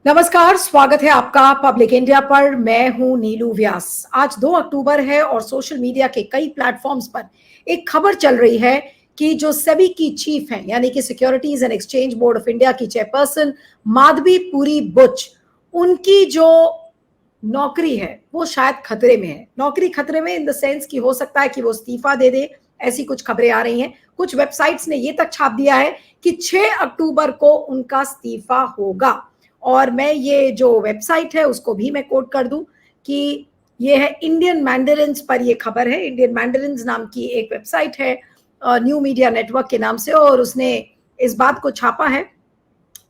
नमस्कार, स्वागत है आपका पब्लिक इंडिया पर। मैं हूं नीलू व्यास। आज 2 अक्टूबर है और सोशल मीडिया के कई प्लेटफॉर्म्स पर एक खबर चल रही है कि जो सेबी की चीफ हैं, यानी कि securities and exchange board of India की चेयरपर्सन माधवीपुरी बुच, उनकी जो नौकरी है वो शायद खतरे में है। नौकरी खतरे में इन द सेंस कि हो सकता है कि वो इस्तीफा दे दे, ऐसी कुछ खबरें आ रही हैं। कुछ वेबसाइट्स ने ये तक छाप दिया है कि 6 अक्टूबर को उनका इस्तीफा होगा। और मैं ये जो वेबसाइट है उसको भी मैं कोट कर दूं कि ये है इंडियन मैंडरिन्स पर ये खबर है। इंडियन मैंडरिन्स नाम की एक वेबसाइट है न्यू मीडिया नेटवर्क के नाम से, और उसने इस बात को छापा है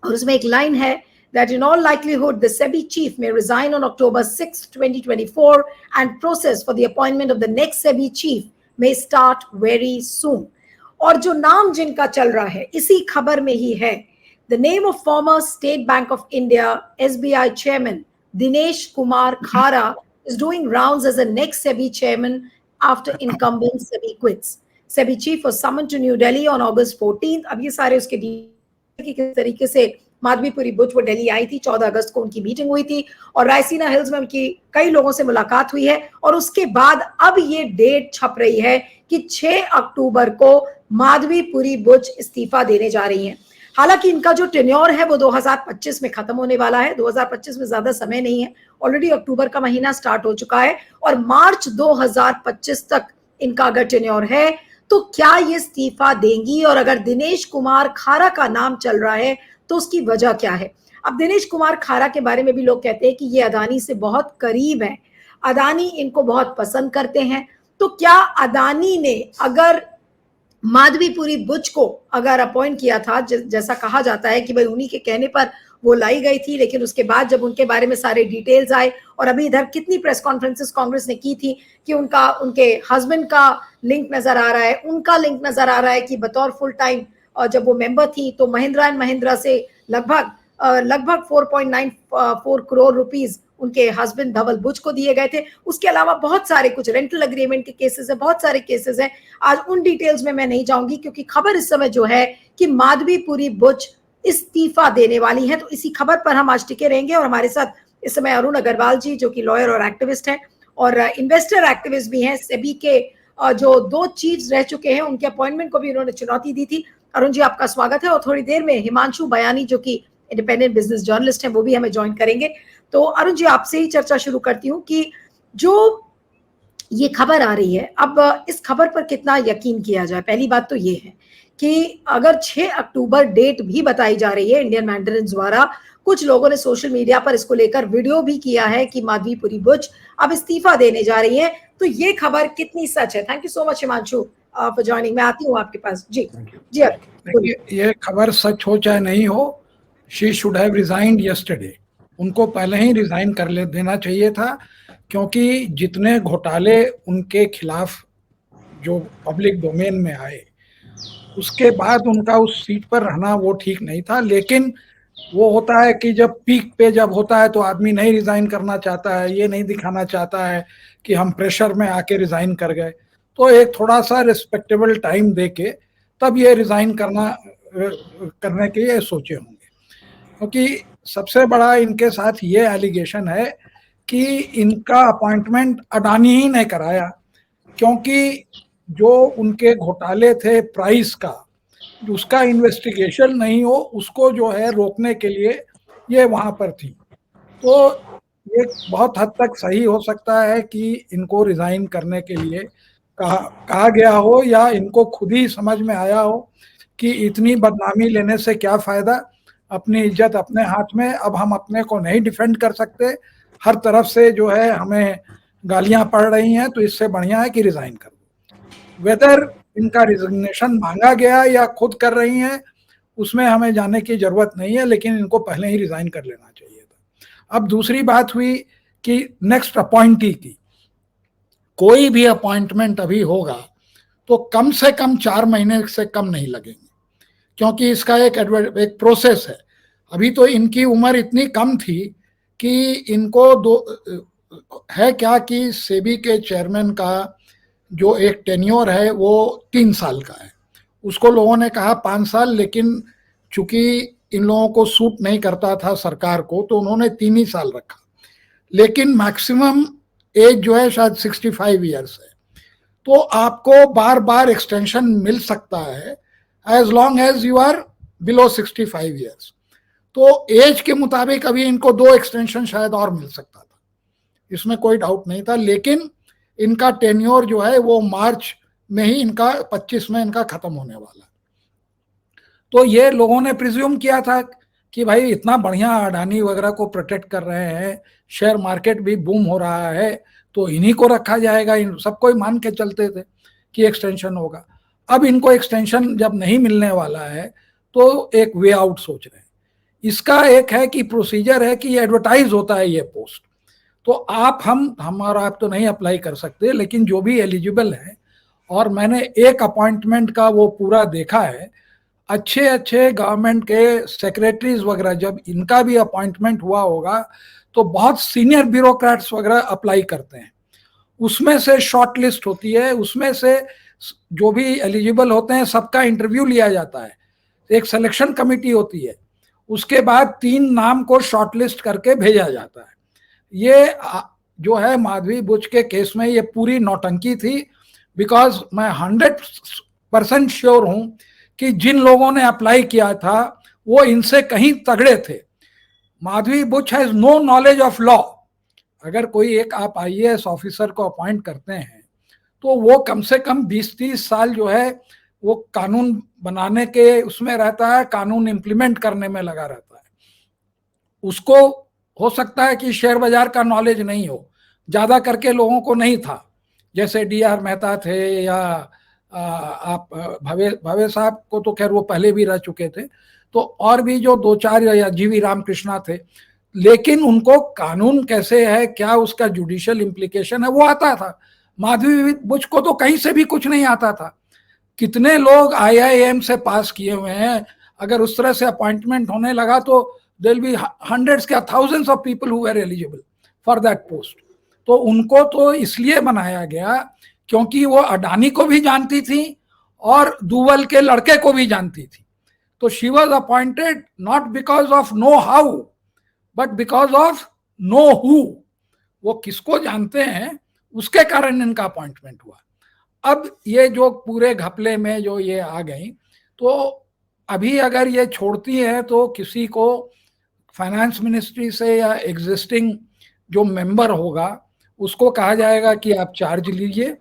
और उसमें एक लाइन है that in all likelihood the SEBI chief may resign on October 6, 2024 and process for the appointment of the next SEBI chief may start very soon. और जो नाम जिनका चल रहा है इसी खबर में ही है, the name of former State Bank of India SBI chairman Dinesh Kumar Khara is doing rounds as the next SEBI chairman after incumbent SEBI quits. SEBI chief was summoned to New Delhi on August 14th. अब ये सारे उसके कि किस तरीके से माधवीपुरी बुच वो दिल्ली आई थी, 14 अगस्त को उनकी मीटिंग हुई थी और रायसीना हिल्स में उनकी कई लोगों से मुलाकात हुई है। और उसके बाद अब ये डेट छप रही है कि 6 अक्टूबर को माधवीपुरी बुच इस्तीफा देने जा रही हैं। हालांकि इनका जो टेन्योर है वो 2025 में खत्म होने वाला है। 2025 में ज्यादा समय नहीं है, ऑलरेडी अक्टूबर का महीना स्टार्ट हो चुका है और मार्च 2025 तक इनका अगर टेन्योर है तो क्या ये इस्तीफा देंगी? और अगर दिनेश कुमार खारा का नाम चल रहा है तो उसकी वजह क्या है? अब दिनेश कुमार खारा के बारे में भी लोग कहते हैं कि ये अदानी से बहुत करीब है, अदानी इनको बहुत पसंद करते हैं। तो क्या अदानी ने अगर माधवीपुरी बुच को अगर अपॉइंट किया था, जैसा कहा जाता है कि भाई उन्हीं के कहने पर वो लाई गई थी, लेकिन उसके बाद जब उनके बारे में सारे डिटेल्स आए और अभी इधर कितनी प्रेस कॉन्फ्रेंसेस कांग्रेस ने की थी कि उनका उनके हस्बैंड का लिंक नजर आ रहा है, उनका लिंक नजर आ रहा है कि बतौर फुल टाइम जब वो मेंबर थी तो महिंद्रा एंड महिंद्रा से लगभग 4.94 करोड़ रुपीस उनके हस्बैंड धवल बुच को दिए गए थे। उसके अलावा बहुत सारे कुछ रेंटल अग्रीमेंट के केसेस है, बहुत सारे केसेस हैं। आज उन डिटेल्स में मैं नहीं जाऊंगी क्योंकि खबर इस समय जो है कि माधवीपुरी बुच इस्तीफा देने वाली है। तो इसी खबर पर हम आज टिके रहेंगे और हमारे साथ इस समय अरुण अग्रवाल जी, जो कि लॉयर और एक्टिविस्ट हैं और इन्वेस्टर एक्टिविस्ट भी हैं। सेबी के जो 2 चीफ्स रह चुके हैं, उनके अपॉइंटमेंट को भी उन्होंने चुनौती दी थी। अरुण जी, आपका स्वागत है। और थोड़ी देर में हिमांशु बयानी, जो कि इंडिपेंडेंट बिजनेस जर्नलिस्ट हैं, वो भी हमें ज्वाइन करेंगे। तो अरुण जी, आपसे ही चर्चा शुरू करती हूँ कि जो ये खबर आ रही है, अब इस खबर पर कितना यकीन किया जाए? पहली बात तो ये है कि अगर 6 अक्टूबर डेट भी बताई जा रही है इंडियन मैंडरिन द्वारा, कुछ लोगों ने सोशल मीडिया पर इसको लेकर वीडियो भी किया है कि माधवीपुरी बुच अब इस्तीफा देने जा रही है, तो ये खबर कितनी सच है? Thank you so much Himanshu for joining. मैं आती हूँ आपके पास। जी जी, ये खबर सच हो चाहे नहीं हो, she should have resigned yesterday. उनको पहले ही रिजाइन कर ले देना चाहिए था, क्योंकि जितने घोटाले उनके खिलाफ जो पब्लिक डोमेन में आए, उसके बाद उनका उस सीट पर रहना वो ठीक नहीं था। लेकिन वो होता है कि जब पीक पे जब होता है तो आदमी नहीं रिजाइन करना चाहता है, ये नहीं दिखाना चाहता है कि हम प्रेशर में आके रिजाइन कर गए। तो एक थोड़ा सा रिस्पेक्टेबल टाइम देके तब ये रिजाइन करने के लिए सोचे होंगे, क्योंकि सबसे बड़ा इनके साथ ये एलिगेशन है कि इनका अपॉइंटमेंट अडानी ही ने कराया, क्योंकि जो उनके घोटाले थे प्राइस का, उसका इन्वेस्टिगेशन नहीं हो, उसको जो है रोकने के लिए ये वहां पर थी। तो ये बहुत हद तक सही हो सकता है कि इनको रिजाइन करने के लिए कहा गया हो, या इनको खुद ही समझ में आया हो कि इतनी बदनामी लेने से क्या फायदा, अपनी इज्जत अपने हाथ में, अब हम अपने को नहीं डिफेंड कर सकते, हर तरफ से जो है हमें गालियां पड़ रही हैं, तो इससे बढ़िया है कि रिजाइन कर दो। वेदर इनका रिजिग्नेशन मांगा गया या खुद कर रही हैं, उसमें हमें जाने की जरूरत नहीं है, लेकिन इनको पहले ही रिजाइन कर लेना चाहिए था। अब दूसरी बात हुई कि नेक्स्ट अपॉइंटी की, कोई भी अपॉइंटमेंट अभी होगा तो कम से कम 4 महीने से कम नहीं लगेंगे, क्योंकि इसका एक प्रोसेस है। अभी तो इनकी उम्र इतनी कम थी कि इनको है क्या कि सेबी के चेयरमैन का जो एक टेन्योर है वो 3 साल का है, उसको लोगों ने कहा 5 साल, लेकिन चूंकि इन लोगों को सूट नहीं करता था सरकार को, तो उन्होंने 3 ही साल रखा, लेकिन मैक्सिमम एज जो है शायद 65 ईयर्स है। तो आपको बार बार एक्सटेंशन मिल सकता है as long as you are below 65 years. तो एज के मुताबिक अभी इनको 2 एक्सटेंशन शायद और मिल सकता था, इसमें कोई डाउट नहीं था, लेकिन इनका टेन्योर जो है वो मार्च में ही इनका 25 में इनका खत्म होने वाला। तो ये लोगों ने प्रिज्यूम किया था कि भाई इतना बढ़िया अडानी वगैरह को प्रोटेक्ट कर रहे हैं, शेयर मार्केट भी बूम हो रहा है, तो इन्हीं को रखा जाएगा, इन सब कोई मान के चलते थे कि एक्सटेंशन होगा। अब इनको एक्सटेंशन जब नहीं मिलने वाला है तो एक वे आउट सोच रहे हैं। इसका एक है कि प्रोसीजर है कि एडवर्टाइज होता है ये पोस्ट, तो हम और आप तो नहीं अप्लाई कर सकते, लेकिन जो भी एलिजिबल है, और मैंने एक अपॉइंटमेंट का वो पूरा देखा है, अच्छे अच्छे गवर्नमेंट के सेक्रेटरीज वगैरह जब इनका भी अपॉइंटमेंट हुआ होगा तो बहुत सीनियर ब्यूरोक्रेट्स वगैरह अप्लाई करते हैं, उसमें से शॉर्ट लिस्ट होती है, उसमें से जो भी एलिजिबल होते हैं सबका इंटरव्यू लिया जाता है, एक सिलेक्शन कमेटी होती है, उसके बाद 3 नाम को शॉर्टलिस्ट करके भेजा जाता है। ये जो है माधवी बुच के केस में ये पूरी नौटंकी थी, बिकॉज मैं 100% श्योर हूं कि जिन लोगों ने अप्लाई किया था वो इनसे कहीं तगड़े थे। Madhabi Buch has no knowledge of law. अगर कोई एक आप आईएएस ऑफिसर को अपॉइंट करते हैं तो वो कम से कम 20-30 साल जो है वो कानून बनाने के उसमें रहता है, कानून इंप्लीमेंट करने में लगा रहता है। उसको हो सकता है कि शेयर बाजार का नॉलेज नहीं हो, ज्यादा करके लोगों को नहीं था, जैसे डीआर मेहता थे या आप भवे साहब को तो खैर वो पहले भी रह चुके थे, तो और भी जो 2-4 या जीवी रामकृष्णा थे, लेकिन उनको कानून कैसे है, क्या उसका जुडिशियल इम्प्लीकेशन है वो आता था। माधवी बुच को तो कहीं से भी कुछ नहीं आता था। कितने लोग आईआईएम से पास किए हुए हैं, अगर उस तरह से अपॉइंटमेंट होने लगा तो देयर बी हंड्रेड्स क्या thousands of people who were eligible for that post. तो उनको तो इसलिए बनाया गया क्योंकि वो अडानी को भी जानती थी और दुवल के लड़के को भी जानती थी। तो she was appointed not because of know how but because of know who. वो किसको जानते हैं उसके कारण इनका अपॉइंटमेंट हुआ। अब ये जो पूरे घपले में जो ये आ गई, तो अभी अगर ये छोड़ती है तो किसी को फाइनेंस मिनिस्ट्री से या एग्जिस्टिंग जो मेंबर होगा उसको कहा जाएगा कि आप चार्ज लीजिए,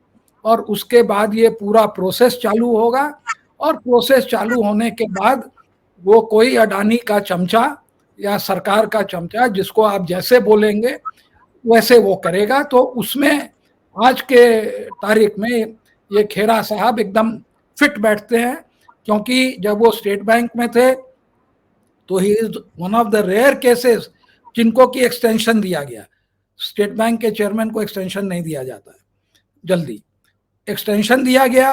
और उसके बाद ये पूरा प्रोसेस चालू होगा, और प्रोसेस चालू होने के बाद वो कोई अडानी का चमचा या सरकार का चमचा, जिसको आप जैसे बोलेंगे वैसे वो करेगा। तो उसमें आज के तारीख में ये खेरा साहब एकदम फिट बैठते हैं, क्योंकि जब वो स्टेट बैंक में थे तो he is one of the rare cases जिनको की एक्सटेंशन दिया गया। स्टेट बैंक के चेयरमैन को एक्सटेंशन नहीं दिया जाता है जल्दी, एक्सटेंशन दिया गया।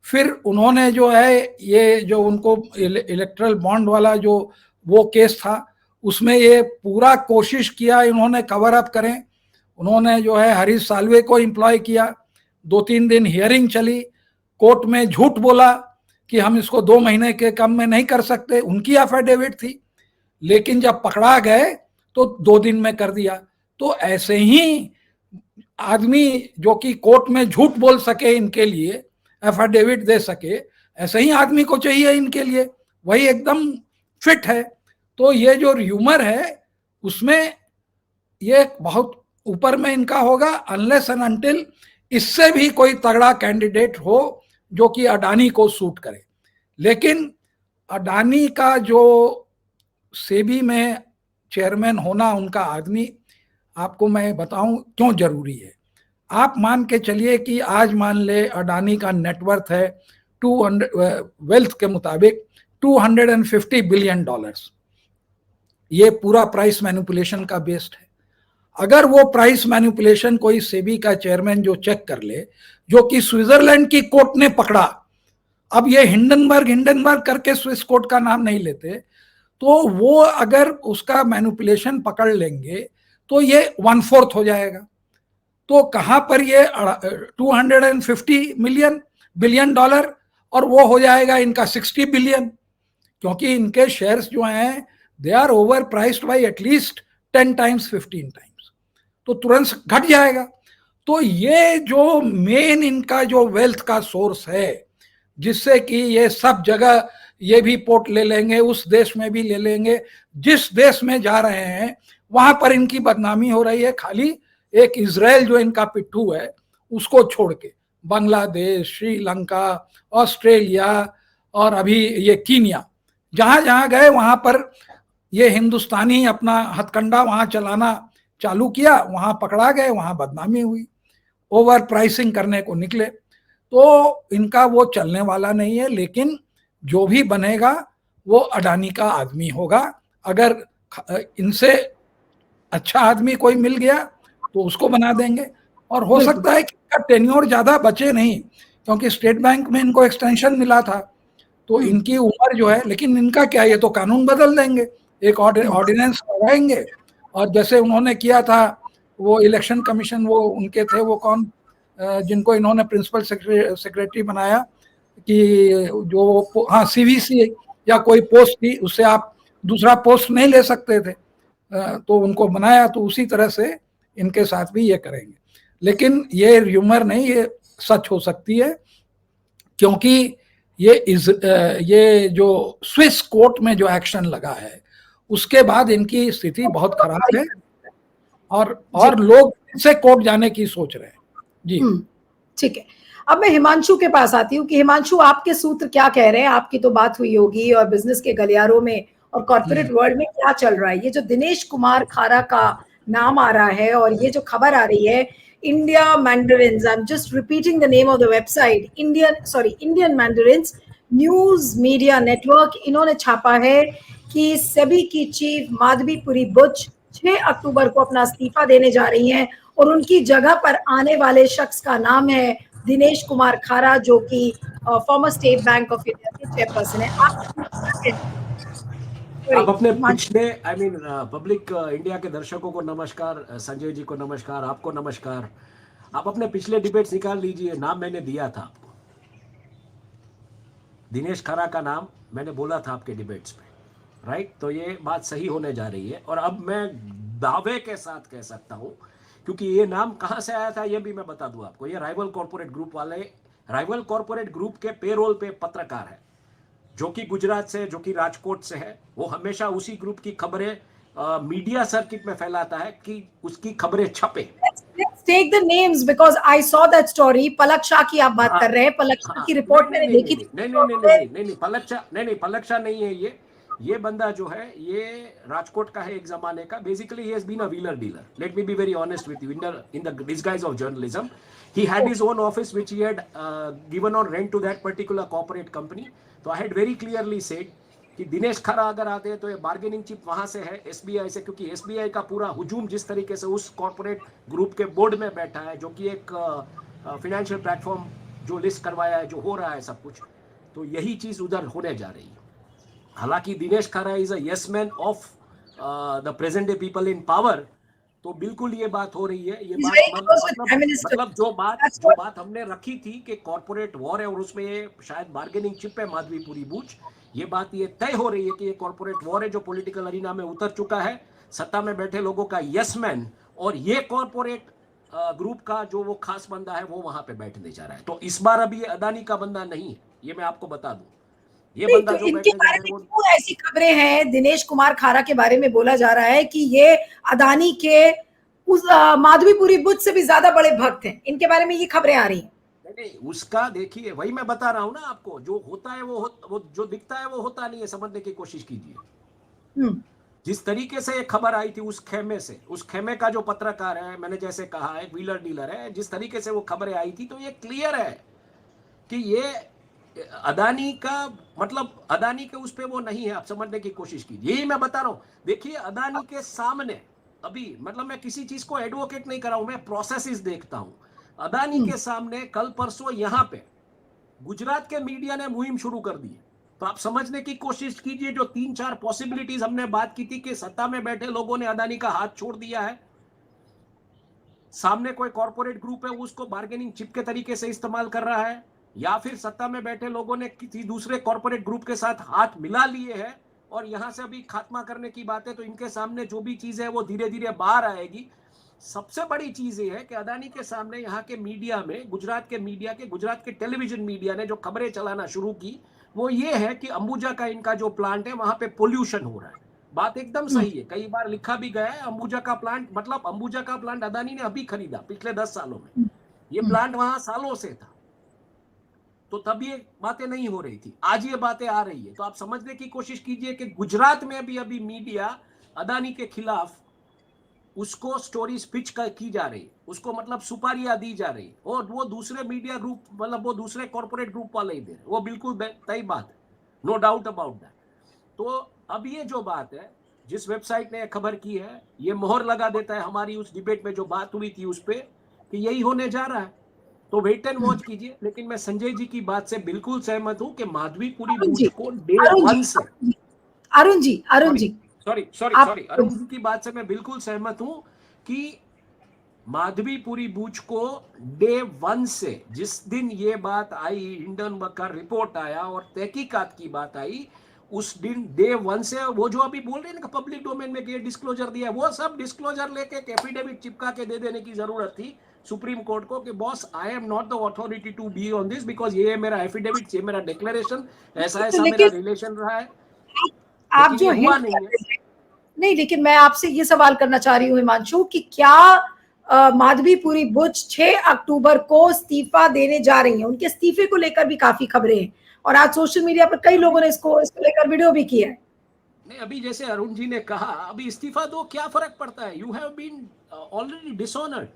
फिर उन्होंने जो है ये जो उनको इलेक्ट्रल बॉन्ड वाला जो वो केस था उसमें ये पूरा कोशिश किया इन्होंने कवर अप करें। उन्होंने जो है हरीश साल्वे को एम्प्लॉय किया, 2-3 दिन हियरिंग चली, कोर्ट में झूठ बोला कि हम इसको 2 महीने के कम में नहीं कर सकते, उनकी एफिडेविट थी, लेकिन जब पकड़ा गए तो 2 दिन में कर दिया। तो ऐसे ही आदमी जो कि कोर्ट में झूठ बोल सके, इनके लिए एफिडेविट दे सके, ऐसे ही आदमी को चाहिए इनके लिए, वही एकदम फिट है। तो ये जो र्यूमर है उसमें ये बहुत ऊपर में इनका होगा, अनलेस एंड अनटिल इससे भी कोई तगड़ा कैंडिडेट हो जो कि अडानी को सूट करे। लेकिन अडानी का जो सेबी में चेयरमैन होना उनका आदमी, आपको मैं बताऊं क्यों जरूरी है। आप मान के चलिए कि आज मान ले अडानी का नेटवर्थ है 200 वेल्थ के मुताबिक $250 बिलियन। ये पूरा प्राइस मैनिपुलेशन का बेस्ड है। अगर वो प्राइस मैनिपुलेशन कोई सेबी का चेयरमैन जो चेक कर ले, जो कि स्विट्जरलैंड की कोर्ट ने पकड़ा, अब ये हिंडनबर्ग करके स्विस कोर्ट का नाम नहीं लेते, तो वो अगर उसका मैनिपुलेशन पकड़ लेंगे तो ये 1/4 हो जाएगा। तो कहां पर ये $250 बिलियन और वो हो जाएगा इनका 60 बिलियन, क्योंकि इनके शेयर्स जो हैं they are overpriced by at least 10 times 15 times, तो तुरंत घट जाएगा। तो ये जो मेन इनका जो वेल्थ का सोर्स है, जिससे कि ये सब जगह ये भी पोर्ट ले लेंगे, उस देश में भी ले लेंगे, जिस देश में जा रहे हैं वहां पर इनकी बदनामी हो रही है। खाली एक इजराइल जो इनका पिट्ठू है उसको छोड़ के बांग्लादेश, श्रीलंका, ऑस्ट्रेलिया और अभी ये कीनिया, जहां जहां गए वहां पर ये हिंदुस्तानी अपना हथकंडा वहां चलाना चालू किया, वहां पकड़ा गए, वहां बदनामी हुई, ओवर प्राइसिंग करने को निकले। तो इनका वो चलने वाला नहीं है। लेकिन जो भी बनेगा वो अडानी का आदमी होगा। अगर इनसे अच्छा आदमी कोई मिल गया तो उसको बना देंगे, और हो सकता है कि इनका टेन्योर ज्यादा बचे नहीं, क्योंकि स्टेट बैंक में इनको एक्सटेंशन मिला था, तो इनकी उम्र जो है, लेकिन इनका क्या, ये तो कानून बदल देंगे, एक ऑर्डिनेंस लगाएंगे। और जैसे उन्होंने किया था वो इलेक्शन कमीशन, वो उनके थे, वो कौन, जिनको इन्होंने प्रिंसिपल सेक्रेटरी बनाया, कि जो हाँ सीवीसी या कोई पोस्ट थी, उससे आप दूसरा पोस्ट नहीं ले सकते थे, तो उनको बनाया। तो उसी तरह से इनके साथ भी ये करेंगे। लेकिन ये र्यूमर नहीं, ये सच हो सकती है, क्योंकि ये जो स्विस कोर्ट में जो एक्शन लगा है उसके बाद इनकी स्थिति बहुत खराब है, और लोग इनसे कोर्ट जाने की सोच रहे हैं। जी ठीक है, अब मैं हिमांशु के पास आती हूँ कि हिमांशु, आपके सूत्र क्या कह रहे हैं? आपकी तो बात हुई होगी, और बिजनेस के गलियारों में और कॉर्पोरेट वर्ल्ड में क्या चल रहा है? ये जो दिनेश कुमार खारा का नाम आ रहा है, और ये जो खबर आ रही है, India Mandarins, I am just repeating the name of the website, Indian Mandarins news media network, इन्होंने छापा है कि सेबी की चीफ माधवीपुरी बुच 6 अक्टूबर को अपना इस्तीफा देने जा रही हैं, और उनकी जगह पर आने वाले शख्स का नाम है दिनेश कुमार खारा, जो कि farmer state bank of India के चेयरपर्सन है। आप अपने पिछले पब्लिक इंडिया के दर्शकों को नमस्कार, संजय जी को नमस्कार, आपको नमस्कार। आप अपने पिछले डिबेट्स निकाल लीजिए, नाम मैंने दिया था आपको, दिनेश खारा का नाम मैंने बोला था आपके डिबेट्स पे, राइट? तो ये बात सही होने जा रही है, और अब मैं दावे के साथ कह सकता हूं, क्योंकि ये नाम कहां से आया था ये भी मैं बता दूं आपको। ये राइवल कॉर्पोरेट ग्रुप वाले, राइवल कॉर्पोरेट ग्रुप के पेरोल पे पत्रकार है, जो कि गुजरात से, जो कि राजकोट से है। वो हमेशा उसी ग्रुप की खबरें मीडिया सर्किट में फैलाता है कि उसकी खबरें छपे। Let's take the names because I saw that story. पलक शाह की आप बात कर रहे हैं, पलक शाह की रिपोर्ट मैंने देखी थी। नहीं, पलक शाह नहीं है ये बंदा जो है ये राजकोट का है एक जमाने का। Basically he has been a wheeler dealer. Let me be very honest with you. In the disguise of journalism, he had his own office which he had given on rent to that particular corporate company. तो I had very clearly said कि दिनेश खारा अगर आते हैं तो ये bargaining chip वहां से है, एसबीआई से, क्योंकि एसबीआई का पूरा हुजूम जिस तरीके से उस कॉर्पोरेट ग्रुप के बोर्ड में बैठा है, जो कि एक फाइनेंशियल प्लेटफॉर्म जो लिस्ट करवाया है, जो हो रहा है सब कुछ, तो यही चीज उधर होने जा रही है। हालांकि दिनेश खारा is a yes man of the present day people in power, तो बिल्कुल ये बात हो रही है। ये बात मतलब जो बात हमने रखी थी कि कॉर्पोरेट वॉर है और उसमें ये शायद बार्गेनिंग चिप है माधवीपुरी बूच, ये बात ये तय हो रही है कि ये कॉर्पोरेट वॉर है जो पॉलिटिकल अरीना में उतर चुका है, सत्ता में बैठे लोगों का यस मैन, और ये कॉर्पोरेट ग्रुप का जो वो खास बंदा है वो वहां पे बैठने जा रहा है। तो इस बार अभी ये अदानी का बंदा नहीं है, ये मैं आपको बता दूं। ये बंदा तो जो इनके बारे में क्यों ऐसी खबरें हैं? दिनेश कुमार खारा के बारे में बोला जा रहा है कि ये अदानी के उस माधवीपुरी बुच से भी ज्यादा बड़े भक्त हैं, इनके बारे में ये खबरें आ रही हैं। नहीं, उसका देखिए, वही मैं बता रहा हूं ना आपको, जो होता है वो जो दिखता है वो होता नहीं है, समझने की कोशिश कीजिए। जिस तरीके से ये खबर आई थी उस खेमे का जो पत्रकार है, मैंने जैसे कहा एक व्हीलर डीलर है, जिस तरीके से वो खबरें आई थी, तो ये क्लियर है कि ये अदानी का मतलब अदानी के उस पे वो नहीं है, आप समझने की कोशिश कीजिए। यही मैं बता रहा हूं। देखिए अदानी के सामने अभी, मतलब मैं किसी चीज को एडवोकेट नहीं कर रहा हूं, मैं प्रोसेसेस देखता हूं। अदानी के सामने कल परसों यहां पे गुजरात के मीडिया ने मुहिम शुरू कर दी है, तो आप समझने की कोशिश कीजिए। जो 3-4 पॉसिबिलिटीज हमने बात की थी कि सत्ता में बैठे लोगों ने अदानी का हाथ छोड़ दिया है, सामने कोई कॉर्पोरेट ग्रुप है उसको बार्गेनिंग चिप के तरीके से इस्तेमाल कर रहा है, या फिर सत्ता में बैठे लोगों ने किसी दूसरे कॉर्पोरेट ग्रुप के साथ हाथ मिला लिए हैं और यहां से अभी खात्मा करने की बात है, तो इनके सामने जो भी चीज है वो धीरे धीरे बाहर आएगी। सबसे बड़ी चीज ये है कि अदानी के सामने यहाँ के मीडिया में, गुजरात के टेलीविजन मीडिया ने जो खबरें चलाना शुरू की वो ये है कि अंबुजा का इनका जो प्लांट है वहां पे पोल्यूशन हो रहा है। बात एकदम सही है, कई बार लिखा भी गया है अंबुजा का प्लांट, मतलब अंबुजा का प्लांट अदानी ने अभी खरीदा पिछले 10 सालों में, ये प्लांट वहां सालों से था, तो तब ये बातें नहीं हो रही थी, आज ये बातें आ रही है। तो आप समझने की कोशिश कीजिए कि गुजरात में भी अभी मीडिया अदानी के खिलाफ उसको स्टोरीज पिच की जा रही है, उसको मतलब सुपारियां दी जा रही है, और वो दूसरे मीडिया ग्रुप, मतलब वो दूसरे कॉर्पोरेट ग्रुप वाले ही दे रहे, वो बिल्कुल तय बात है, नो डाउट अबाउट दैट। तो अब ये जो बात है, जिस वेबसाइट ने खबर की है, ये मोहर लगा देता है हमारी उस डिबेट में जो बात हुई थी उस पर कि यही होने जा रहा है। तो वेट एंड वॉच कीजिए। लेकिन मैं संजय जी की बात से बिल्कुल सहमत हूं कि माधवीपुरी बूथ को डे वन से, अरुण जी सॉरी अरुण जी की बात से मैं बिल्कुल सहमत हूं कि माधवीपुरी बूथ को डे वन से, जिस दिन ये बात आई, हिंडनबर्ग का रिपोर्ट आया और तहकीकात की बात आई, उस दिन डे वन से वो जो अभी बोल रहे हैं ना पब्लिक डोमेन में ये डिस्क्लोजर दिया, वो सब डिस्क्लोजर लेके एफिडेविट चिपका के दे देने की जरूरत थी सुप्रीम कोर्ट को कि boss I am not the authority to be on this, because ये मेरा एफिडेविट, ये मेरा डिक्लेरेशन, ऐसा मेरा रिलेशन रहा है। आप जो हुआ नहीं, लेकिन मैं आपसे ये सवाल करना चाह रही हूँ हिमांशु कि क्या माधवीपुरी बुच 6 अक्टूबर को इस्तीफा देने जा रही हैं? उनके इस्तीफे को लेकर भी काफी खबरें हैं और आज सोशल मीडिया पर कई लोगों ने इसको लेकर वीडियो भी किया है। नहीं, अभी जैसे अरुण जी ने कहा, अभी इस्तीफा दो, क्या फर्क पड़ता है? You have been already dishonoured.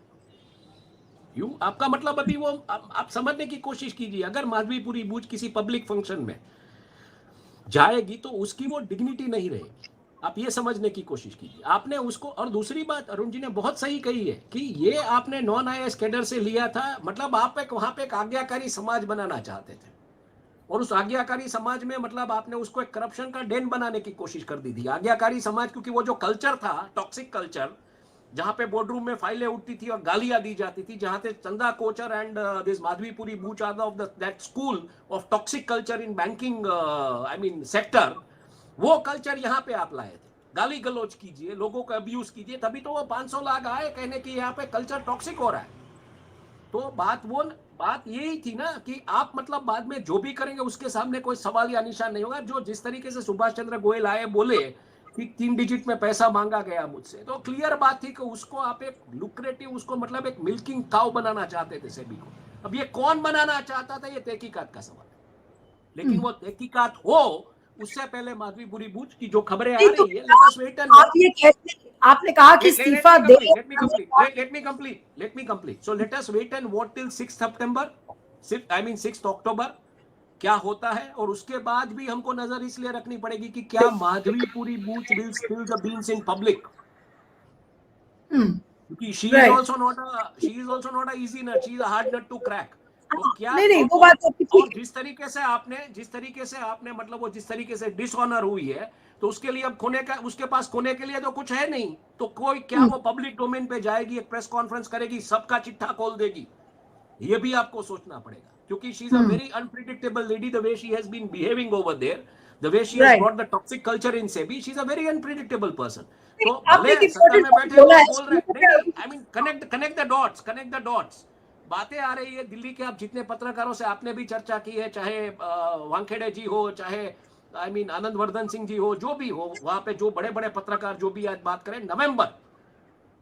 आपका मतलब अभी वो आप समझने की कोशिश कीजिए, अगर माधवीपुरी बूथ किसी पब्लिक फंक्शन में जाएगी तो उसकी वो डिग्निटी नहीं रहेगी, आप ये समझने की कोशिश कीजिए। आपने उसको, और दूसरी बात अरुण जी ने बहुत सही कही है कि ये आपने नॉन आईएएस कैडर से लिया था, मतलब आप वहां पे एक आज्ञाकारी समाज बनाना चाहते थे, और उस आज्ञाकारी समाज में मतलब आपने उसको एक करप्शन का डेन बनाने की कोशिश कर दी थी। आज्ञाकारी समाज, क्योंकि वो जो कल्चर था, टॉक्सिक कल्चर, जहां पे बोर्डरूम में फाइलें उठती थी और गालियां दी जाती थी, जहां से Chanda Kochhar and this Madhabi Puri Buch are of that school of toxic culture in banking I mean sector, वो कल्चर यहाँ पे आप लाए थे। गाली गलौज कीजिए, लोगों को अब्यूज कीजिए, तभी तो वो 500 लाख आए कहने की यहाँ पे कल्चर टॉक्सिक हो रहा है। तो बात यही थी ना कि आप मतलब बाद में जो भी करेंगे उसके सामने कोई सवाल या निशान नहीं होगा। जो जिस तरीके से सुभाष चंद्र गोयल आए, बोले कि 3 डिजिट में पैसा मांगा गया मुझसे, तो क्लियर बात थी कि उसको आप एक लुक्रेटिव, उसको मतलब एक मिल्किंग काउ बनाना चाहते थे सेबी को। अब ये कौन बनाना चाहता था, ये तहकीकात का सवाल है, लेकिन वो तहकीकात हो उससे पहले माधवीपुरी बूथ की जो खबरें आ रही है, लेट अस वेट एंड आप ये कहते, आपने कहा कि इस्तीफा दे, let me complete. So let us wait and watch till 6th September, 6th October क्या होता है, और उसके बाद भी हमको नजर इसलिए रखनी पड़ेगी कि क्या Madhabi Puri booth will spill the beans in public, क्योंकि she is also not a easy nut, she is a hard nut to crack। तो क्या नहीं, वो बात तो ठीक है। जिस तरीके से आपने मतलब वो जिस तरीके से डिसऑनर हुई है, तो उसके लिए अब उसके पास खोने के लिए तो कुछ है नहीं, तो कोई क्या वो पब्लिक डोमेन पे जाएगी, एक प्रेस कॉन्फ्रेंस करेगी, सबका चिट्ठा खोल देगी? ये भी आपको सोचना पड़ेगा, क्योंकि she is a very unpredictable lady, the way she has been behaving over there, the way she has brought the toxic culture in SEBI, she is a very unpredictable person. तो भले सत्ता में बैठे लोग बोल रहे हैं, I mean connect the dots, बातें आ रही है दिल्ली के। आप जितने पत्रकारों से आपने भी चर्चा की है, चाहे वानखेड़े जी हो, चाहे आई मीन आनंद वर्धन सिंह जी हो, जो भी हो, वहां पे जो बड़े बड़े पत्रकार जो भी आज बात करें, नवंबर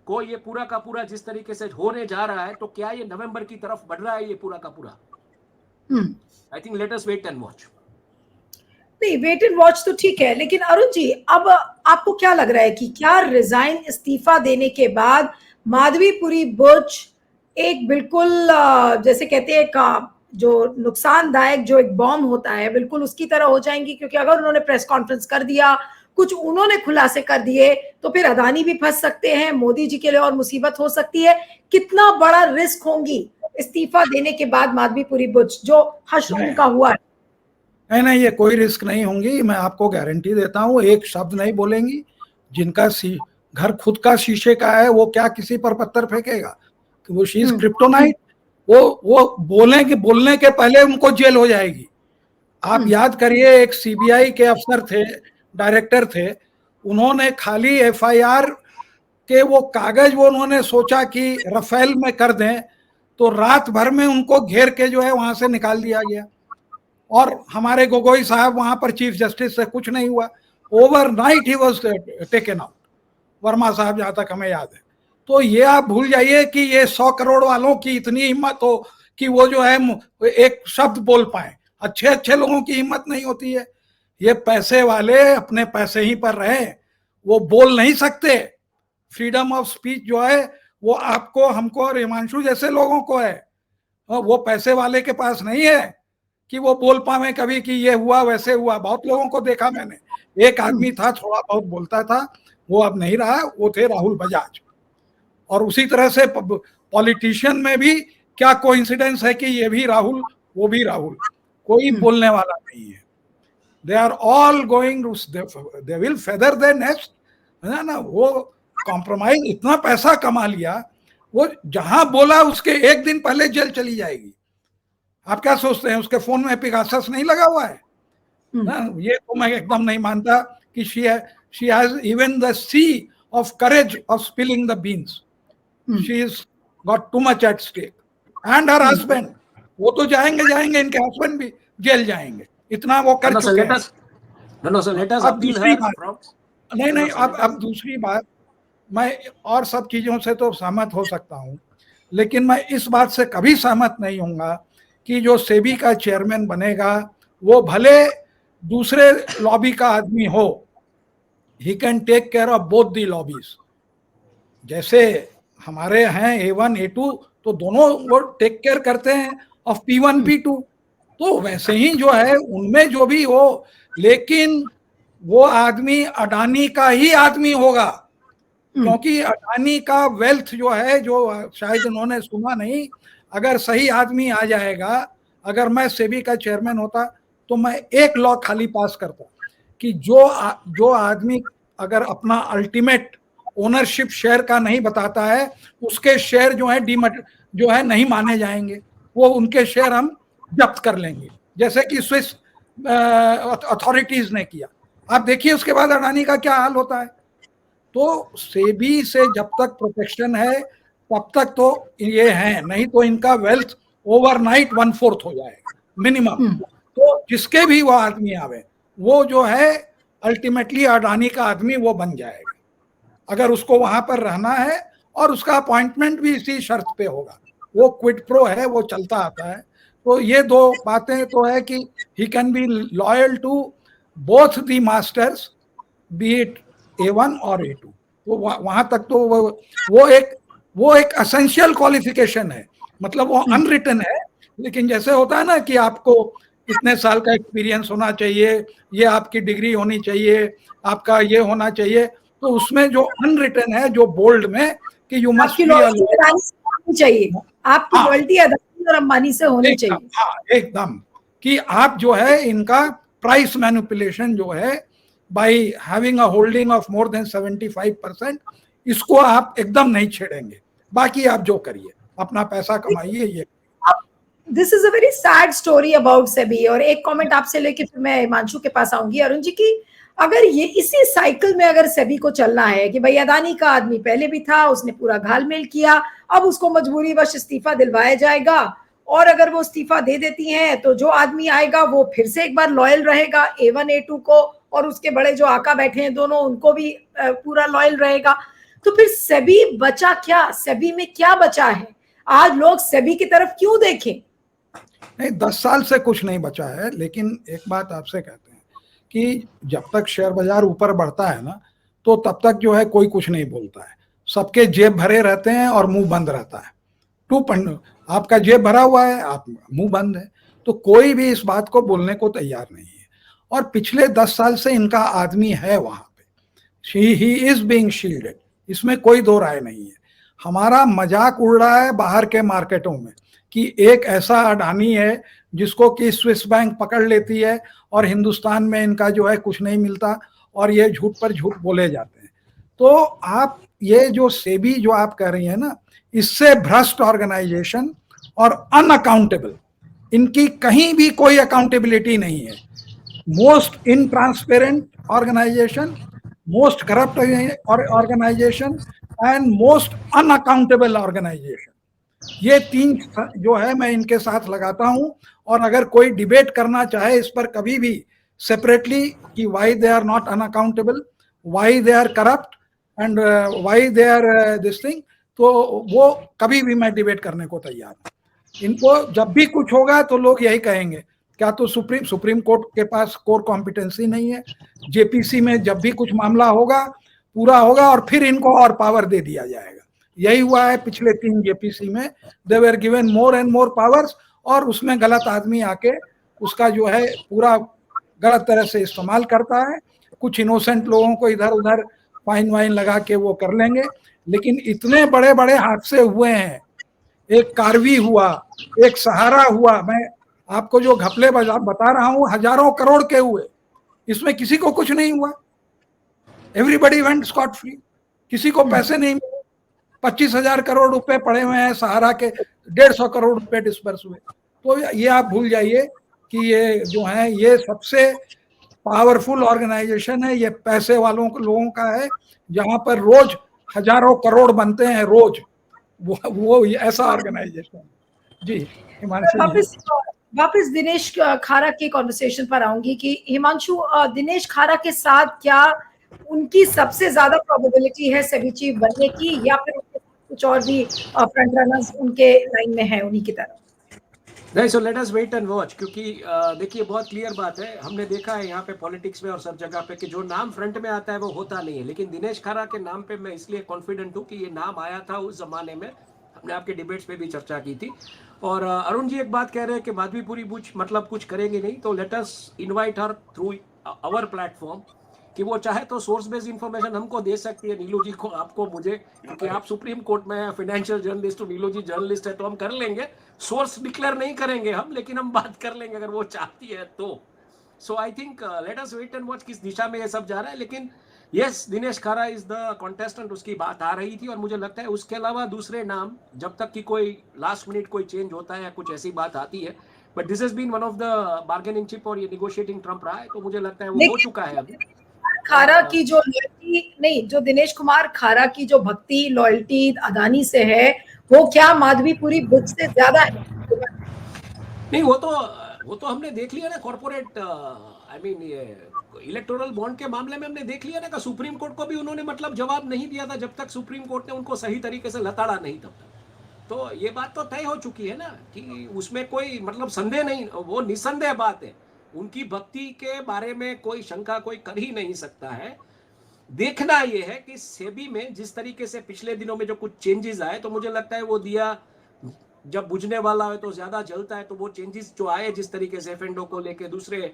को ये पूरा का पूरा जिस तरीके से होने जा रहा है, तो क्या ये नवंबर की तरफ बढ़ रहा है ये पूरा का पूरा? I think let us wait and watch. नहीं, वेट एंड वॉच तो ठीक है, लेकिन अरुण जी अब आपको क्या लग रहा है कि क्या रिजाइन, इस्तीफा देने के बाद माधवीपुरी बुच एक बिल्कुल जैसे कहते हैं जो नुकसानदायक जो एक बॉम्ब होता है, बिल्कुल उसकी तरह हो जाएंगी? क्योंकि अगर उन्होंने प्रेस कॉन्फ्रेंस कर दिया, कुछ उन्होंने खुलासे कर दिए, तो फिर अदानी भी फंस सकते हैं, मोदी जी के लिए और मुसीबत हो सकती है। कितना बड़ा रिस्क होंगी इस्तीफा देने के बाद माधवीपुरी बुच, जो हश्र उनका हुआ है? नहीं, ये कोई रिस्क नहीं होंगी, मैं आपको गारंटी देता हूँ। एक शब्द नहीं बोलेंगी। जिनका घर खुद का शीशे का है, वो क्या किसी पर पत्थर फेंकेगा? वो शी इज क्रिप्टोनाइट। वो बोलने के पहले उनको जेल हो जाएगी। आप याद करिए, एक सीबीआई के अफसर थे, डायरेक्टर थे, उन्होंने खाली एफआईआर के वो कागज वो उन्होंने सोचा कि रफेल में कर दें, तो रात भर में उनको घेर के जो है वहां से निकाल दिया गया। और हमारे गोगोई साहब वहां पर चीफ जस्टिस से कुछ नहीं हुआ, overnight he was taken out, Verma साहब, जहां तक हमें याद है। तो ये आप भूल जाइए कि ये 100 करोड़ वालों की इतनी हिम्मत हो कि वो जो है एक शब्द बोल पाए। अच्छे अच्छे लोगों की हिम्मत नहीं होती है। ये पैसे वाले अपने पैसे ही पर रहे, वो बोल नहीं सकते। फ्रीडम ऑफ स्पीच जो है वो आपको, हमको और हिमांशु जैसे लोगों को है, वो पैसे वाले के पास नहीं है कि वो बोल पावे कभी कि ये हुआ वैसे हुआ। बहुत लोगों को देखा मैंने, एक आदमी था थोड़ा बहुत बोलता था, वो अब नहीं रहा, वो थे राहुल बजाज। और उसी तरह से पॉलिटिशियन में भी क्या कोइंसिडेंस है कि ये भी राहुल वो भी राहुल, कोई बोलने वाला नहीं है। They are all going, they will feather their nest, है ना। वो कॉम्प्रोमाइज, इतना पैसा कमा लिया, वो जहां बोला उसके एक दिन पहले जेल चली जाएगी। आप क्या सोचते हैं उसके फोन में पिगासस नहीं लगा हुआ है ना? ये तो मैं एकदम नहीं मानता कि she has even the sea of courage of spilling the beans. She's got too much at stake. And her husband, वो तो जाएंगे, इनके हस्बैंड भी जेल जाएंगे, इतना वो कर चुके हैं। अब दूसरी बात, नहीं, अब दूसरी बात, मैं और सब चीजों से तो सहमत हो सकता हूँ, लेकिन मैं इस बात से कभी सहमत नहीं होऊंगा कि जो सेबी का चेयरमैन बनेगा वो भले दूसरे लॉबी का आदमी हो, he can take care of both the lobbies. जैसे हमारे हैं A1 A2, तो दोनों वो टेक केयर करते हैं ऑफ P1 P2, तो वैसे ही जो है उनमें जो भी हो, लेकिन वो आदमी अडानी का ही आदमी होगा, क्योंकि अडानी का वेल्थ जो है, जो शायद उन्होंने सुना नहीं, अगर सही आदमी आ जाएगा, अगर मैं सेबी का चेयरमैन होता तो मैं एक लॉ खाली पास करता कि जो आदमी अगर अपना अल्टीमेट ओनरशिप शेयर का नहीं बताता है, उसके शेयर जो है जो है नहीं माने जाएंगे, वो उनके शेयर हम जब्त कर लेंगे, जैसे कि स्विस अथॉरिटीज ने किया। आप देखिए उसके बाद अडानी का क्या हाल होता है। तो सेबी से जब तक प्रोटेक्शन है तब तक तो ये है, नहीं तो इनका वेल्थ ओवरनाइट 1/4 हो जाएगा मिनिमम। तो जिसके भी वो आदमी आवे, वो जो है अल्टीमेटली अडानी का आदमी वो बन जाएगा, अगर उसको वहां पर रहना है, और उसका अपॉइंटमेंट भी इसी शर्त पे होगा। वो क्विड प्रो है, वो चलता आता है। तो ये दो बातें तो है कि he can be loyal to both the masters, be it A1 और A2। तो वहां तक तो वो एक एसेंशियल क्वालिफिकेशन है, मतलब वो अनरिटन है, लेकिन जैसे होता है ना कि आपको इतने साल का एक्सपीरियंस होना चाहिए, ये आपकी डिग्री होनी चाहिए, आपका ये होना चाहिए, तो उसमें जो अनरिटन है, जो बोल्ड में कि यू मस्ट बी चाहिए, आपकी लॉयल्टी अदानी और अंबानी से होनी चाहिए। हाँ, एकदम, कि आप जो है इनका प्राइस मैनिपुलेशन जो है by having a holding of more than 75%, इसको आप एकदम नहीं छेड़ेंगे। बाकी आप जो करिए, अपना पैसा कमाइए। ये this is a very sad story about SEBI. और एक कमेंट आपसे लेके फिर मैं हिमांशु के पास आऊंगी। अरुण जी की, अगर ये इसी साइकिल में अगर सेबी को चलना है कि भाई अदानी का आदमी पहले भी था, उसने पूरा घालमेल किया, अब उसको मजबूरीवश इस्तीफा दिलवाया जाएगा, और अगर वो इस्तीफा दे देती हैं तो जो आदमी आएगा वो फिर से एक बार लॉयल रहेगा A1 A2 को, और उसके बड़े जो आका बैठे हैं दोनों, उनको भी पूरा लॉयल रहेगा, तो फिर सेबी बचा क्या? सेबी में क्या बचा है? आज लोग सेबी की तरफ क्यों देखें? नहीं, 10 साल से कुछ नहीं बचा है। लेकिन एक बात आपसे कहते हैं कि जब तक शेयर बाजार ऊपर बढ़ता है ना, तो तब तक जो है कोई कुछ नहीं बोलता है, सबके जेब भरे रहते हैं और मुंह बंद रहता है। आपका जेब भरा हुआ है, आप मुंह बंद है, तो कोई भी इस बात को बोलने को तैयार नहीं है। और पिछले 10 साल से इनका आदमी है वहां पे, ही इज बीइंग शील्डेड, इसमें कोई दो राय नहीं है। हमारा मजाक उड़ रहा है बाहर के मार्केटों में कि एक ऐसा अडानी है जिसको कि स्विस बैंक पकड़ लेती है और हिंदुस्तान में इनका जो है कुछ नहीं मिलता, और ये झूठ पर झूठ बोले जाते हैं। तो आप ये जो सेबी जो आप कह रही हैं ना, इससे भ्रष्ट ऑर्गेनाइजेशन और अनअकाउंटेबल। इनकी कहीं भी कोई अकाउंटेबिलिटी नहीं है। Most intransparent organisation, most corrupt organisation and most unaccountable organisation. ये तीन जो है मैं इनके साथ लगाता हूं। और अगर कोई डिबेट करना चाहे इस पर कभी भी सेपरेटली कि why they are not unaccountable, why they are corrupt and why they are this thing, तो वो कभी भी मैं डिबेट करने को तैयार हूं। इनको जब भी कुछ होगा तो लोग यही कहेंगे, क्या तो सुप्रीम कोर्ट के पास कोर कॉम्पिटेंसी नहीं है, जेपीसी में जब भी कुछ मामला होगा पूरा होगा और फिर इनको और पावर दे दिया जाएगा। यही हुआ है पिछले 3 जेपीसी में, they were given more and more powers और उसमें गलत आदमी आके उसका जो है पूरा गलत तरह से इस्तेमाल करता है। कुछ इनोसेंट लोगों को इधर उधर फाइन वाइन लगा के वो कर लेंगे। लेकिन इतने बड़े बड़े हादसे हुए हैं, एक कार्वी हुआ, एक सहारा हुआ, मैं आपको जो घपले बता रहा हूं हजारों करोड़ के हुए, इसमें किसी को कुछ नहीं हुआ। एवरीबडी वेंट स्कॉट फ्री, किसी को पैसे नहीं मिले। 25,000 करोड़ रुपए पड़े हुए हैं सहारा के, 150 करोड़ रुपए डिस्पर्स हुए। तो ये आप भूल जाइए कि ये जो है ये सबसे पावरफुल ऑर्गेनाइजेशन है, ये पैसे वालों लोगों का है, जहां पर रोज हजारों करोड़ बनते हैं रोज, वो ऐसा ऑर्गेनाइजेशन। जी हिमांशु जी। वापस दिनेश खारा के कॉन्वर्सेशन पर आऊंगी कि हिमांशु, दिनेश खारा के साथ क्या उनकी सबसे ज्यादा प्रोबेबिलिटी है सेबी चीफ बनने की, या फिर कुछ और भी फ्रंट रनर्स उनके लाइन में है उन्हीं की तरह? नहीं, so let us wait and watch, क्योंकि देखिए बहुत क्लियर बात है, हमने देखा है यहाँ पे पॉलिटिक्स में और सब जगह पे कि जो नाम फ्रंट में आता है वो होता नहीं है। लेकिन दिनेश खारा के नाम पे मैं इसलिए कॉन्फिडेंट हूँ कि ये नाम आया था उस जमाने में, हमने आपके डिबेट्स पे भी चर्चा की थी। और अरुण जी एक बात कह रहे हैं कि माधवीपुरी बुच मतलब कुछ करेंगे नहीं, तो let us invite her through our platform कि वो चाहे तो सोर्स बेस्ड इंफॉर्मेशन हमको दे सकती है, नीलू जी को, आपको, मुझे, क्योंकि आप सुप्रीम कोर्ट में फाइनेंशियल जर्नलिस्ट, नीलू जी जर्नलिस्ट है, तो हम कर लेंगे। सोर्स डिक्लेयर नहीं करेंगे हम, लेकिन हम बात कर लेंगे अगर वो चाहती है तो। So I think let us wait and watch किस दिशा में ये सब जा रहा है। लेकिन यस, दिनेश खारा इज द कॉन्टेस्टेंट, उसकी बात आ रही थी। और मुझे लगता है उसके अलावा दूसरे नाम, जब तक कि कोई लास्ट मिनट कोई चेंज होता है या कुछ ऐसी बात आती है, but this has been one of the bargaining chip और ये निगोशिएटिंग ट्रम्प रहा है, तो मुझे लगता है वो हो चुका है अभी। खारा की जो लॉयल्टी नहीं, जो दिनेश कुमार खारा की जो भक्ति लॉयल्टी अदानी से है, वो क्या माधवीपुरी बुच से ज्यादा है? नहीं, वो तो हमने देख लिया ना, कॉर्पोरेट आई मीन ये इलेक्टोरल बॉन्ड के मामले में हमने देख लिया ना कि सुप्रीम कोर्ट को भी उन्होंने मतलब जवाब नहीं दिया था जब तक सुप्रीम कोर्ट ने उनको सही तरीके से लताड़ा नहीं तब तक। तो ये बात तो तय हो चुकी है ना कि उसमें कोई मतलब संदेह नहीं, वो निसंदेह बात है। उनकी भक्ति के बारे में कोई शंका कोई कर ही नहीं सकता है। देखना यह है कि सेबी में जिस तरीके से पिछले दिनों में जो कुछ चेंजेस आए, तो मुझे लगता है वो दिया जब बुझने वाला है तो ज्यादा जलता है, तो वो चेंजेस जो आए जिस तरीके से एफएनडो को लेके दूसरे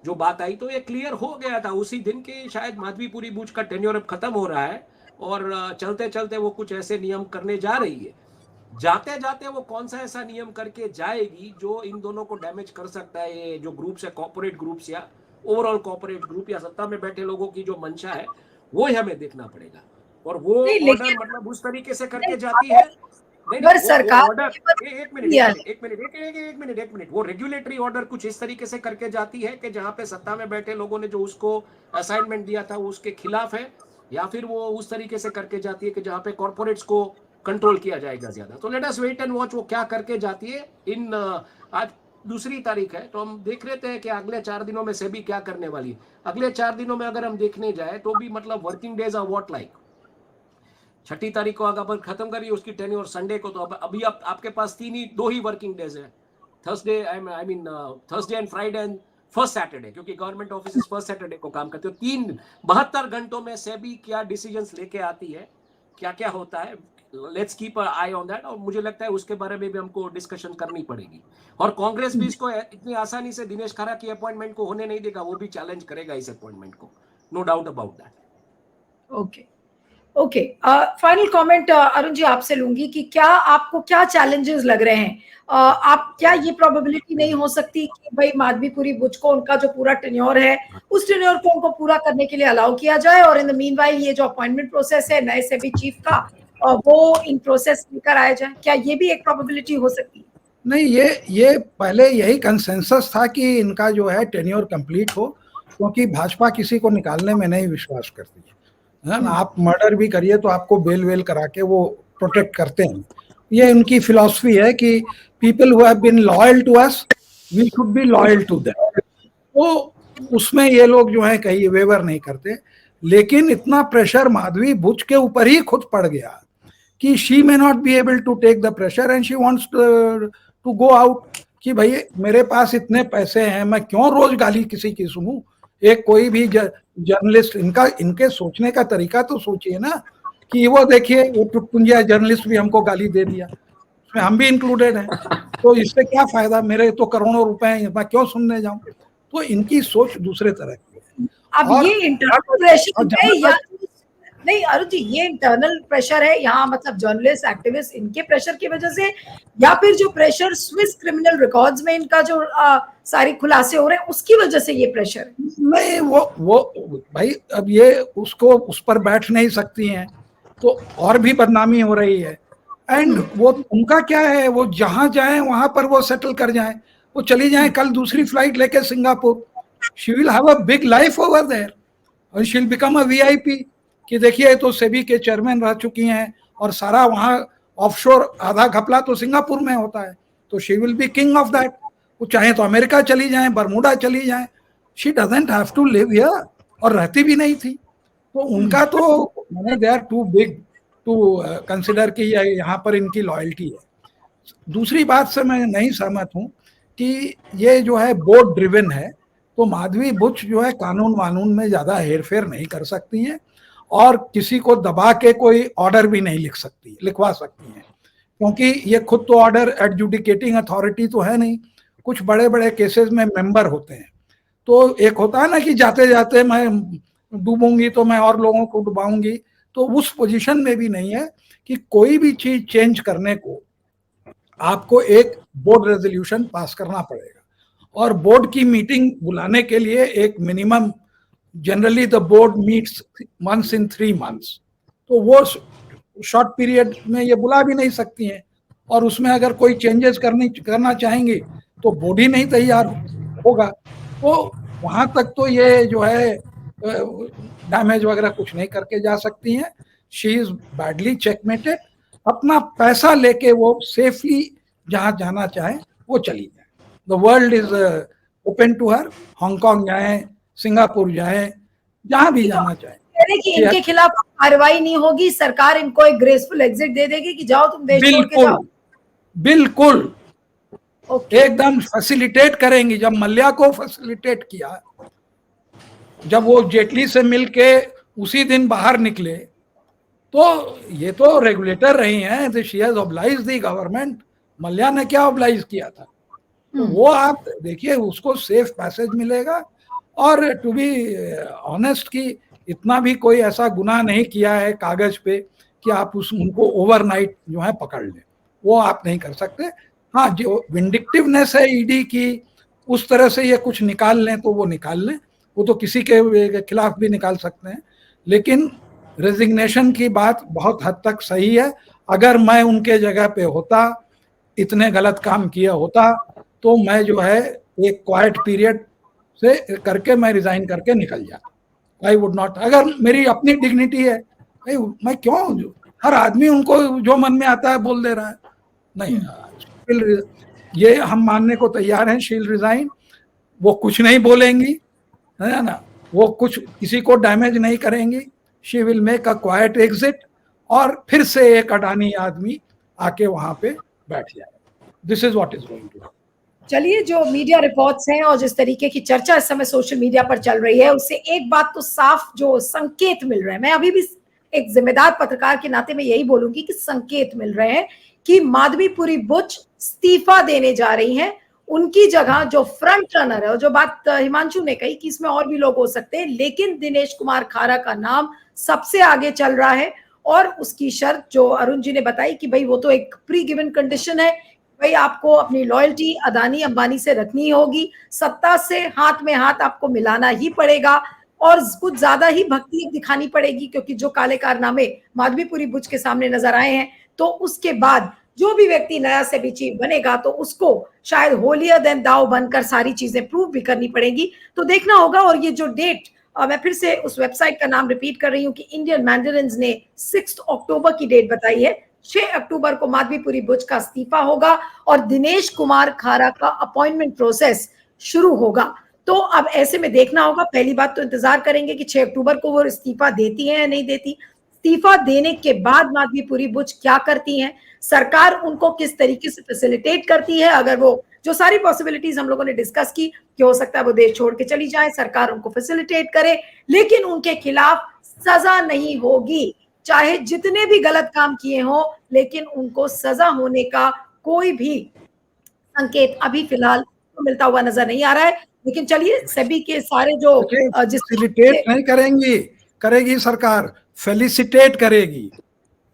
जो बात आई, तो ये क्लियर हो गया था उसी दिन के शायद माधवीपुरी बुच का टेन्योर अब खत्म हो रहा है और चलते चलते वो कुछ ऐसे नियम करने जा रही है। जाते जाते वो कौन सा ऐसा नियम करके जाएगी जो इन दोनों को डैमेज कर सकता है, ये जो ग्रुप्स है, कॉर्पोरेट ग्रुप्स या ओवरऑल कॉर्पोरेट ग्रुप या सत्ता में बैठे लोगों की जो मंशा है, वो ही हमें देखना पड़ेगा। और वो ऑर्डर मतलब उस तरीके से करके जाती है। अगर सरकार एक मिनट, वो रेगुलेटरी ऑर्डर कुछ इस तरीके से करके जाती है कि जहां पे सत्ता में बैठे लोगों ने जो उसको असाइनमेंट दिया था वो उसके खिलाफ है, या फिर वो उस तरीके से करके जाती है कि जहां पे कॉर्पोरेट्स को कंट्रोल किया जाएगा ज्यादा। तो let us wait and watch वो क्या करके जाती है। इन आज 2 तारीख है, तो हम देख लेते हैं कि अगले 4 दिनों में सेबी क्या करने वाली है। अगले 4 दिनों में अगर हम देखने जाए तो भी मतलब working days are what like 6 तारीख को अगर खत्म करिए उसकी टेन्योर संडे को, तो अभी आपके पास 2 ही वर्किंग डेज है, Thursday I mean Thursday and Friday and first Saturday, क्योंकि गवर्नमेंट ऑफिस फर्स्ट सैटरडे को काम करते हो। 72 घंटों में सेबी क्या डिसीजंस लेके आती है, क्या क्या होता है, let's keep I on that. और मुझे लगता है उसके बारे में भी हमको डिस्कशन करनी पड़ेगी। और कांग्रेस भी इसको इतनी आसानी से दिनेश खारा की अपॉइंटमेंट को होने नहीं देगा, वो भी चैलेंज करेगा इस अपॉइंटमेंट को, no doubt about that. Okay, final comment Arun ji आपसे लूंगी कि क्या आपको क्या चैलेंजेस लग रहे हैं? आप क्या ये प्रोबेबिलिटी नहीं हो सकती कि भाई माधवीपुरी बुच को उनका जो पूरा टेन्योर है उस टेन्योर को उनको पूरा करने के लिए अलाउ किया जाए, और इन द मीनवाइल ये जो अपॉइंटमेंट प्रोसेस है नए सेबी चीफ का वो इन प्रोसेस लेकर आया जाए? क्या ये भी एक प्रोबेबिलिटी हो सकती है? नहीं, ये पहले यही कंसेंसस था कि इनका जो है टेन्योर कंप्लीट हो, क्योंकि भाजपा किसी को निकालने में नहीं विश्वास करती है ना। आप मर्डर भी करिए तो आपको बेल वेल करा के वो प्रोटेक्ट करते हैं। ये उनकी फिलॉसफी है कि people who have been loyal to us, we should be loyal to them. तो उसमें ये लोग जो है कहीं वेवर नहीं करते। लेकिन इतना प्रेशर माधवी बुच के ऊपर ही खुद पड़ गया कि she may not be able to take the pressure and she wants to go out, कि भाई मेरे पास इतने पैसे हैं, मैं क्यों रोज गाली किसी की सुनूं। एक कोई भी जर्नलिस्ट, इनके सोचने का तरीका तो सोचिए ना, कि वो देखिए वो टुटपुंजिया जर्नलिस्ट भी हमको गाली दे दिया, उसमें हम भी इंक्लूडेड हैं, तो इससे क्या फायदा, मेरे तो करोड़ों रुपए हैं, मैं क्यों सुनने जाऊं। तो इनकी सोच दूसरे तरह की है। अब ये इंटरनल प्रेशर है या नहीं अरुण जी, ये इंटरनल प्रेशर है यहाँ, मतलब जर्नलिस्ट एक्टिविस्ट इनके प्रेशर की वजह से, या फिर जो प्रेशर स्विस क्रिमिनल रिकॉर्ड्स में इनका जो सारी खुलासे हो रहे हैं उसकी वजह से ये प्रेशर है? नहीं, वो भाई अब ये उसको उस पर बैठ नहीं सकती हैं, तो और भी बदनामी हो रही है। एंड वो उनका क्या है, वो जहां जाए वहां पर वो सेटल कर जाए, वो चली जाए कल दूसरी फ्लाइट लेके Singapore, she will have a big life over there और she will become a VIP, कि देखिए तो सेबी के चेयरमैन रह चुकी हैं और सारा वहां ऑफशोर आधा घपला तो सिंगापुर में होता है, तो she will be king of that. वो चाहे तो अमेरिका चली जाए, बरमूडा चली जाए, she doesn't have to live here, और रहती भी नहीं थी। तो उनका तो मैंने they are too big to consider कि यहाँ पर इनकी लॉयल्टी है। दूसरी बात से मैं नहीं सहमत हूँ कि ये जो है बोर्ड ड्रिवन है, तो माधवी बुच जो है कानून वानून में ज्यादा हेरफेर नहीं कर सकती हैं और किसी को दबा के कोई ऑर्डर भी नहीं लिखवा सकती हैं, क्योंकि ये खुद तो ऑर्डर एडजुडिकेटिंग अथॉरिटी तो है नहीं, कुछ बड़े बड़े केसेस में मेंबर होते हैं। तो एक होता है ना कि जाते जाते मैं डूबूंगी तो मैं और लोगों को डुबाऊंगी, तो उस पोजीशन में भी नहीं है कि कोई भी चीज चेंज करने को आपको एक बोर्ड रेजोल्यूशन पास करना पड़ेगा, और बोर्ड की मीटिंग बुलाने के लिए एक minimum, generally the board meets once in 3 months, तो वो शॉर्ट पीरियड में ये बुला भी नहीं सकती हैं, और उसमें अगर कोई चेंजेस करना चाहेंगे तो बोर्ड ही नहीं तैयार होगा। तो वहां तक तो ये जो है डैमेज वगैरह कुछ नहीं करके जा सकती हैं। शी इज बैडली चेकमेटेड, अपना पैसा लेके वो सेफली जहां जाना चाहे वो चली जाए। The world is open to her, Hong Kong जाए, सिंगापुर जाए, जहां भी जाना चाहे। कि इनके खिलाफ कार्रवाई नहीं होगी, सरकार इनको एक ग्रेसफुल एग्जिट दे देगी कि जाओ तुम देश छोड़ के जाओ। बिल्कुल एकदम फैसिलिटेट करेंगी। जब मल्ल्या को फैसिलिटेट किया, जब वो जेटली से मिलके उसी दिन बाहर निकले, तो ये तो रेगुलेटर रही हैं, she has obliged the government. Mallya ने क्या ऑब्लाइज किया था, तो वो आप देखिए उसको सेफ पैसेज मिलेगा। और टू बी ऑनेस्ट कि इतना भी कोई ऐसा गुनाह नहीं किया है कागज पे कि आप उनको ओवरनाइट जो है पकड़ लें, वो आप नहीं कर सकते। हाँ, जो विंडिक्टिवनेस है ईडी की, उस तरह से ये कुछ निकाल लें तो वो निकाल लें, वो तो किसी के खिलाफ भी निकाल सकते हैं। लेकिन रेजिग्नेशन की बात बहुत हद तक सही है। अगर मैं उनके जगह पे होता, इतने गलत काम किया होता, तो मैं जो है एक क्वाइट पीरियड से करके मैं रिजाइन करके निकल जाता। आई वुड नॉट, अगर मेरी अपनी डिग्निटी है, मैं क्यों, हर आदमी उनको जो मन में आता है बोल दे रहा है। नहीं, ये हम मानने को तैयार हैं, शील रिजाइन, वो कुछ नहीं बोलेंगी, है ना, वो कुछ किसी को डैमेज नहीं करेंगी, she will make a quite exit, और फिर से एक अडानी आदमी आके वहां पे बैठ जाए। This is what is going to. चलिए, जो मीडिया रिपोर्ट्स हैं और जिस तरीके की चर्चा इस समय सोशल मीडिया पर चल रही है, उससे एक बात तो साफ जो संकेत मिल रहे हैं, मैं अभी भी एक जिम्मेदार पत्रकार के नाते में यही बोलूंगी कि संकेत मिल रहे हैं कि माधवीपुरी बुच इस्तीफा देने जा रही हैं। उनकी जगह जो फ्रंट रनर है, और जो बात हिमांशु ने कही कि इसमें और भी लोग हो सकते हैं, लेकिन दिनेश कुमार खारा का नाम सबसे आगे चल रहा है। और उसकी शर्त जो अरुण जी ने बताई कि भाई वो तो एक प्री गिवन कंडीशन है, भाई आपको अपनी लॉयल्टी अदानी अंबानी से रखनी होगी, सत्ता से हाथ में हाथ आपको मिलाना ही पड़ेगा, और कुछ ज्यादा ही भक्ति दिखानी पड़ेगी, क्योंकि जो काले कारनामे माधवीपुरी बुच के सामने नजर आए हैं, तो उसके बाद जो भी व्यक्ति नया सेबी चीफ बनेगा तो उसको शायद होलियर देन दाव बनकर सारी चीजें प्रूव भी करनी पड़ेगी। तो देखना होगा। और ये जो डेट, मैं फिर से उस वेबसाइट का नाम रिपीट कर रही हूँ कि इंडियन मैंडरिन्स ने 6 अक्टूबर की डेट बताई है। 6 अक्टूबर को माधवीपुरी बुच का इस्तीफा होगा और दिनेश कुमार खारा का अपॉइंटमेंट प्रोसेस शुरू होगा। तो अब ऐसे में देखना होगा। पहली बात तो इंतजार करेंगे कि 6 अक्टूबर को वो इस्तीफा देती है या नहीं देती। इस्तीफा देने के बाद माधवीपुरी बुच क्या करती हैं, सरकार उनको किस तरीके से फैसिलिटेट करती है। अगर वो जो सारी पॉसिबिलिटीज हम लोगों ने डिस्कस की कि हो सकता है वो देश छोड़ के चली जाए, सरकार उनको फैसिलिटेट करे, लेकिन उनके खिलाफ सजा नहीं होगी। चाहे जितने भी गलत काम किए हों, लेकिन उनको सजा होने का कोई भी संकेत अभी फिलहाल तो मिलता हुआ नजर नहीं आ रहा है। लेकिन चलिए, सेबी के सारे जो फैसिलिटेट नहीं करेंगी, करेगी सरकार, फेलिसिटेट करेगी,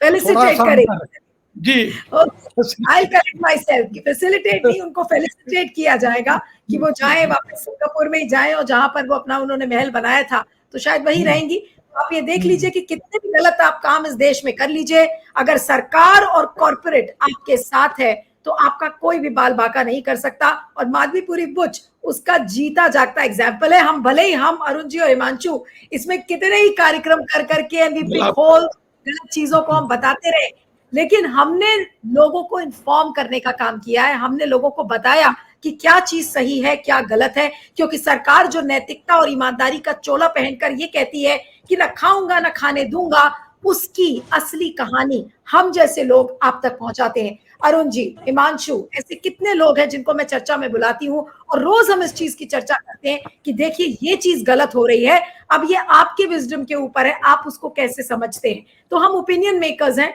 फेलिसिटेट करेगी जी। I'll correct myself कि फैसिलिटेट नहीं, उनको फेलिसिटेट किया जाएगा कि वो जाए वापस सिंगापुर में ही जाए और जहां पर वो अपना उन्होंने महल बनाया था तो शायद वही रहेंगी। तो आप ये देख लीजिए कि कितने भी गलत आप काम इस देश में कर लीजिए, अगर सरकार और कॉर्पोरेट आपके साथ है तो आपका कोई भी बाल बाका नहीं कर सकता। और माधवीपुरी बुच उसका जीता जागता एग्जाम्पल है। हम भले ही हम अरुण जी और हिमांशु इसमें कितने ही कार्यक्रम कर करके एमबीपी खोल गलत चीजों को हम बताते रहे, लेकिन हमने लोगों को इन्फॉर्म करने का काम किया है। हमने लोगों को बताया कि क्या चीज सही है, क्या गलत है। क्योंकि सरकार जो नैतिकता और ईमानदारी का चोला पहनकर ये कहती है कि ना खाऊंगा ना खाने दूंगा, उसकी असली कहानी हम जैसे लोग आप तक पहुंचाते हैं। अरुण जी, हिमांशु, ऐसे कितने लोग हैं जिनको मैं चर्चा में बुलाती हूँ और रोज हम इस चीज की चर्चा करते हैं कि देखिए ये चीज गलत हो रही है। अब ये आपके विजडम के ऊपर है, आप उसको कैसे समझते हैं। तो हम ओपिनियन मेकर्स हैं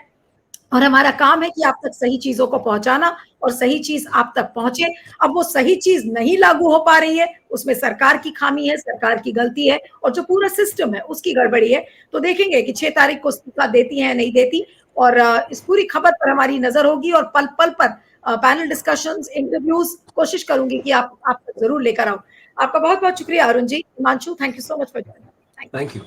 और हमारा काम है कि आप तक सही चीजों को पहुंचाना और सही चीज आप तक पहुंचे। अब वो सही चीज नहीं लागू हो पा रही है, उसमें सरकार की खामी है, सरकार की गलती है और जो पूरा सिस्टम है उसकी गड़बड़ी है। तो देखेंगे कि 6 तारीख को इस्तीफा देती है नहीं देती, और इस पूरी खबर पर हमारी नजर होगी और पल पल पर पैनल डिस्कशंस, इंटरव्यूज कोशिश करूंगी कि आप तक जरूर लेकर आऊं। आपका बहुत बहुत शुक्रिया Arun ji. Himanshu, thank you so much for joining. Thank you.